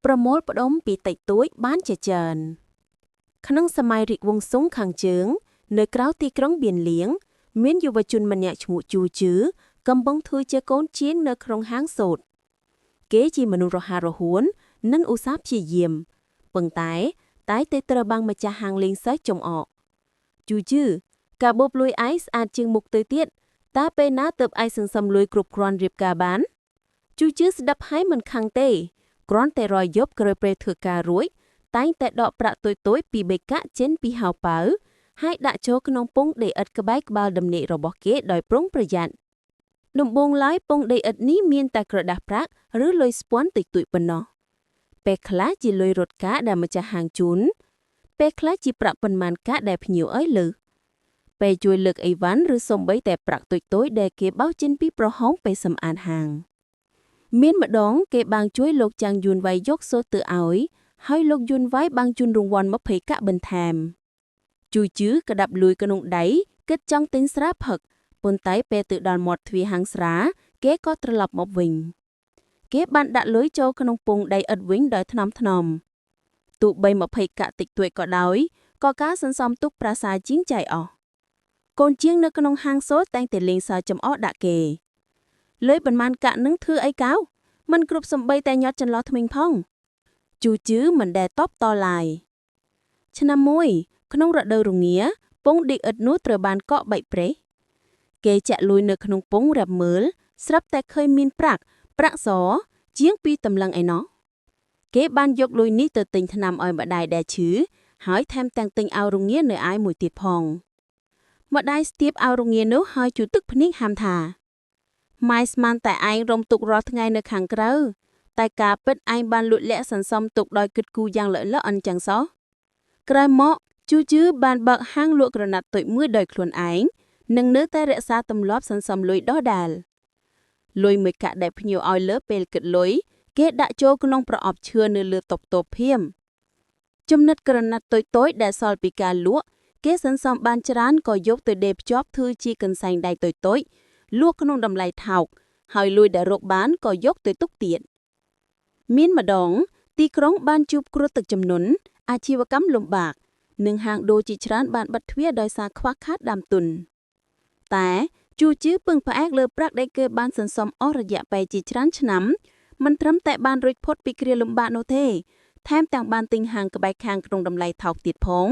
ប្រមូលផ្ដុំពីតិចតួចបានជាច្រើនក្នុងសម័យរាជវង្សស៊ុងខាងជើងនៅក្រៅទីក្រុងបៀនលៀងមានយុវជនម្នាក់ឈ្មោះជូជឺកំពុងធ្វើជាកូនជាងនៅក្នុងហាងសូត្រគេជាមនុស្សរហ័សរហួននិងឧស្សាហ៍ព្យាយាមប៉ុន្តែតែត្រូវបានម្ចាស់ហាងលេងសេះចំអកជូជឺការបូបលុយឯងស្អាតជាងមុខទៅទៀតតើពេលណាទើបឯងសន្សំលុយគ្រប់គ្រាន់រៀបការបានជូជឺស្ដាប់ហើយមិនខឹងទេគ្រាន់តែរយយប់ក្រោយពេលធ្វើការរួចតែងតែដកប្រាក់ទុយៗពីបេកាក់ចេញពីហៅប៉ៅហើយដាក់ចូលក្នុងពងដីឥដ្ឋក្បែរក្បាលដំណេករបស់គេដោយប្រុងប្រយ័ត្នដំបូងឡើយពងដីឥដ្ឋនេះមានតែក្រដាសប្រាក់ឬលុយស្ពាន់តិចតួចប៉ុណ្ណោះពេលខ្លះជាលុយរត់ការដែលម្ចាស់ហាងជូនពេលខ្លះជាប្រាក់ប៉ុន្មានកាក់ដែលភ្ញៀវឲ្យលើពេលជួយលើកអីវ៉ាន់ឬសូម្បីតែប្រាក់ទុយៗដែលគេបោះចេញពីប្រហោងពេលសម្អាតហាងមានម្ដងគេបានជួយលោកចាងយួនវាយយកសូត្រទៅឲ្យហើយលោកយួនវាយបានជូនរង្វាន់20កាក់បន្ថែមជូជឺក្តាប់លួយក្នុងដៃគិតចង់ទិញស្រាផឹកប៉ុន្តែពេលទៅដល់មាត់ទ្វារហាងស្រាគេក៏ត្រឡប់មកវិញគេបានដាក់លុយចូលក្នុងពងដីឥដ្ឋវិញដោយថ្នមទោះបី20កាក់តិចតួចក៏ដោយក៏ការសន្សំទុកប្រាសាជាងចៃអស់កូនជាងនៅក្នុងហាងសូត្រតែងតែលេងសើចចំអកដាក់គេលុយប៉ុន្មានកាក់នឹងធ្វើអីកៅមិនគ្រប់សំបីតែញាត់ចន្លោះធ្មេញផងជូជឺមិនដែលតបតឡាយឆ្នាំមួយក្នុងរដូវរងាពងដីឥដ្ឋនោះត្រូវបានកក់បែកប្រេះគេចាក់លុយនៅក្នុងពងរាប់មើលស្រាប់តែឃើញមានប្រាក់សជាង2តម្លឹងឯណោះគេបានយកលុយនេះទៅទិញថ្នាំឲ្យម្ដាយដែលឈឺហើយថែមទាំងទិញឲ្យរងានៅឯមួយទៀតផងម្ដាយស្ទាបឲ្យរងានោះហើយជូទឹកភ្នែកហាមថាម៉ែស្មានតែឯងរំទុករាល់ថ្ងៃនៅខាងក្រៅតែការពិតឯងបានលួចលាក់សន្សំទុកដោយគិតគូរយ៉ាងល្អិតល្អន់ចឹងសោះក្រោយមកជូជឺបានបើកហាងលក់ក្រណាត់តូចមួយដោយខ្លួនឯងនិងនៅតែរក្សាទម្លាប់សន្សំលុយដដែលលុយមួយកាក់ដែលភ្ញៀវឲ្យលើពេលគិតលុយគេដាក់ចូលក្នុងប្រអប់ឈើនៅលើតុតូភៀមចំណិតក្រណាត់តូចៗដែលសល់ពីការលក់គេសន្សំបានច្រើនក៏យកទៅដេរភ្ជាប់ធ្វើជាកន្សែងដៃតូចៗលក់ក្នុងតម្លៃថោកហើយលុយដែលរកបានក៏យកទៅទុកទៀតមានម្ដងទីក្រុងបានជួបគ្រោះទឹកជំនន់អាជីវកម្មលំបាកនិងហាងដូរជាច្រើនបានបិទទ្វារដោយសារខ្វះខាតដើមទុនតែជូជឺពឹងផ្អែកលើប្រាក់ដែលគេបានសន្សំអស់រយៈពេលជាច្រើនឆ្នាំមិនត្រឹមតែបានរួចផុតពីគ្រាលំបាកនោះទេថែមទាំងបានទិញហាងក្បែរខាងក្នុងតម្លៃថោកទៀតផង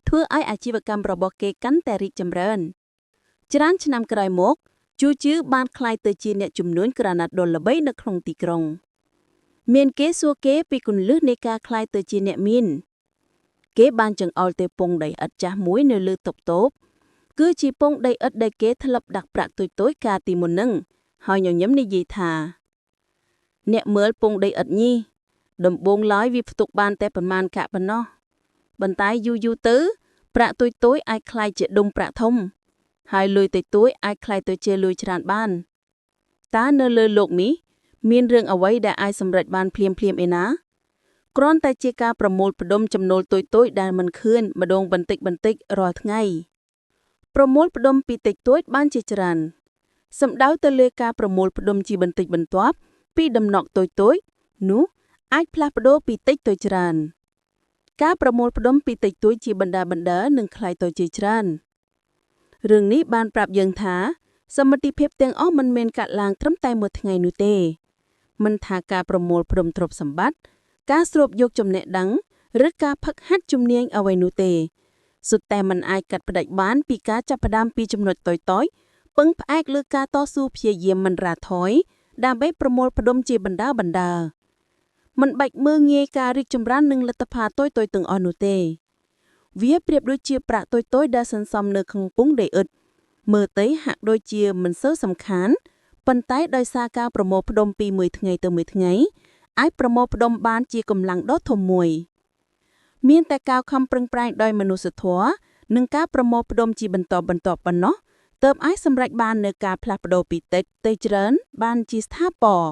ធ្វើឲ្យអាជីវកម្មរបស់គេកាន់តែរីកចម្រើនច្រើនឆ្នាំក្រោយមកជូជឺបានក្លាយទៅជាអ្នកជំនួញក្រណាត់ដ៏ល្បីនៅក្នុងទីក្រុងមានគេសួរគេពីគន្លឹះនៃការក្លាយទៅជាអ្នកមានគេបានចង្អុលទៅពងដីឥដ្ឋចាស់មួយនៅលើតុបតូបគឺជាពងដីឥដ្ឋដែលគេធ្លាប់ដាក់ប្រាក់ទុយៗកាលទីមុននឹងហើយញញឹមនិយាយថាអ្នកមើលពងដីឥដ្ឋញីដំបងឡើយវាផ្ទុកបានតែប្រមាណកាក់ប៉ុណ្ណោះប៉ុន្តែយូរទៅប្រាក់ទុយៗអាចក្លាយជាដុំប្រាក់ធំហើយលុយតិចតួចអាចក្លាយទៅជាលុយច្រើនបានតើនៅលើលោកនេះមានរឿងអ្វីដែលអាចសម្រេចបានភ្លាមឯណាគ្រាន់តែជាការប្រមូលផ្ដុំចំណូលទុយៗដែលមិនឃឿនម្ដងបន្តិចរាល់ថ្ងៃប្រមូលផ្ដុំពីតិចតួចបានជាច្រើនសំដៅទៅលើការប្រមូលផ្ដុំជាបន្តិចបន្ទាប់ពីដំណក់ទុយនោះអាចផ្លាស់ប្ដូរពីតិចទៅច្រើនការប្រមូលផ្ដុំពីតិចតួចជាបណ្ដានឹងคล้ายទៅជាច្រើនរឿងនេះបានប្រាប់យើងថាសមិទ្ធភាពទាំងអស់មិនមែនកាត់ឡើងត្រឹមតែមួយថ្ងៃនោះទេមិនថាការប្រមូលផ្ដុំទ្រព្យសម្បត្តិការស្រូបយកចំណេះដឹងឬការផឹកហាត់ជំនាញអ្វីនោះទេសុទ្ធតែមិនអាចកាត់ផ្ដាច់បានពីការចាប់ផ្ដើមពីចំណុចតូចៗពឹងផ្អែកលើការតស៊ូព្យាយាមមិនរាថយដើម្បីប្រមូលផ្ដុំជាបណ្ដាមិនបាច់មើលងាយការរីកចម្រើននិងលទ្ធផលតូចៗទាំងអស់នោះទេវាប្រៀបដូចជាប្រាក់តូចៗដែលសន្សំនៅក្នុងពងដីឥដ្ឋមើលទៅហាក់ដូចជាមិនសូវសំខាន់ប៉ុន្តែដោយសារការប្រមូលផ្ដុំពីមួយថ្ងៃទៅមួយថ្ងៃអាចប្រមូលផ្ដុំបានជាកម្លាំងដ៏ធំមួយមានតែការខំប្រឹងប្រែងដោយមនុស្សធម៌និងការប្រមូលផ្ដុំជាបន្តប៉ុណ្ណោះទើបអាចសម្រេចបាននូវការផ្លាស់ប្ដូរពីតិចទៅច្រើនបានជាស្ថាពរ